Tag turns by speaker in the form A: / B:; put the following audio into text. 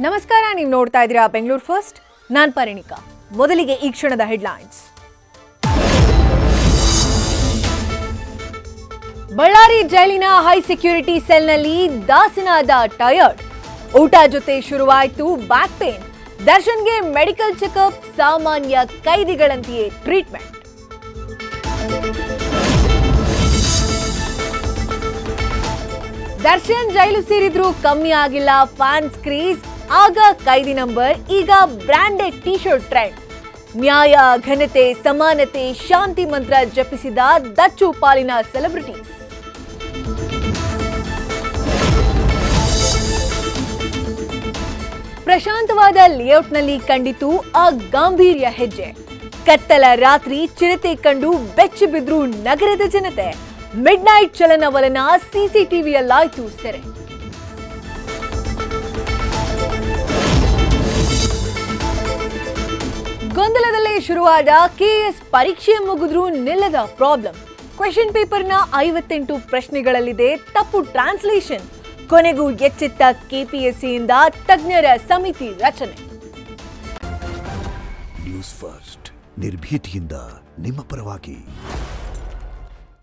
A: ನಮಸ್ಕಾರ, ನೀವು ನೋಡ್ತಾ ಇದ್ದೀರಾ ಬೆಂಗಳೂರು ಫಸ್ಟ್. ನಾನು ಪರಿಣಿಕಾ. ಮೊದಲಿಗೆ ಈ ಕ್ಷಣದ ಹೆಡ್ಲೈನ್ಸ್. ಬಳ್ಳಾರಿ ಜೈಲಿನ ಹೈ ಸೆಕ್ಯೂರಿಟಿ ಸೆಲ್ನಲ್ಲಿ ದಾಸನಾದ ಟಯರ್ಡ್. ಊಟ ಜೊತೆ ಶುರುವಾಯಿತು ಬ್ಯಾಕ್ ಪೇನ್. ದರ್ಶನ್ಗೆ ಮೆಡಿಕಲ್ ಚೆಕಪ್, ಸಾಮಾನ್ಯ ಕೈದಿಗಳಂತೆಯೇ ಟ್ರೀಟ್ಮೆಂಟ್. ದರ್ಶನ್ ಜೈಲು ಸೇರಿದ್ರೂ ಕಮ್ಮಿ ಆಗಿಲ್ಲ ಫ್ಯಾನ್ಸ್ ಕ್ರೇಜ್. ಆಗ ಕೈದಿ ನಂಬರ್, ಈಗ ಬ್ರಾಂಡೆಡ್ ಟಿ ಶರ್ಟ್ ಟ್ರೆಂಡ್. ನ್ಯಾಯ, ಘನತೆ, ಸಮಾನತೆ, ಶಾಂತಿ ಮಂತ್ರ ಜಪಿಸಿದ ದಚ್ಚು ಪಾಲಿನ ಸೆಲೆಬ್ರಿಟೀಸ್. ಪ್ರಶಾಂತವಾದ ಲೇಔಟ್ನಲ್ಲಿ ಕಂಡಿತು ಆ ಗಾಂಭೀರ್ಯ ಹೆಜ್ಜೆ. ಕತ್ತಲ ರಾತ್ರಿ ಚಿರತೆ ಕಂಡು ಬೆಚ್ಚಿ ಬಿದ್ರು ನಗರದ ಜನತೆ. ಮಿಡ್ ನೈಟ್ ಚಲನವಲನ ಸಿಸಿಟಿವಿಯಲ್ಲಾಯ್ತು ಸೆರೆ. ಗೊಂದಲದಲ್ಲೇ ಶುರುವಾದ ಕೆಎಸ್ ಪರೀಕ್ಷೆ ಮುಗಿದ್ರೂ ನಿಲ್ಲದ ಪ್ರಾಬ್ಲಮ್. ಕ್ವೆಶ್ಚನ್ ಪೇಪರ್ನ 58 ಪ್ರಶ್ನೆಗಳಲ್ಲಿದೆ ತಪ್ಪು ಟ್ರಾನ್ಸ್ಲೇಷನ್. ಕೊನೆಗೂ ಎಚ್ಚೆತ್ತ ಕೆಪಿಎಸ್ಸಿಯಿಂದ ತಜ್ಞರ ಸಮಿತಿ ರಚನೆ.
B: ನ್ಯೂಸ್ ಫಸ್ಟ್, ನಿರ್ಭೀತಿಯಿಂದ ನಿಮ್ಮ ಪರವಾಗಿ.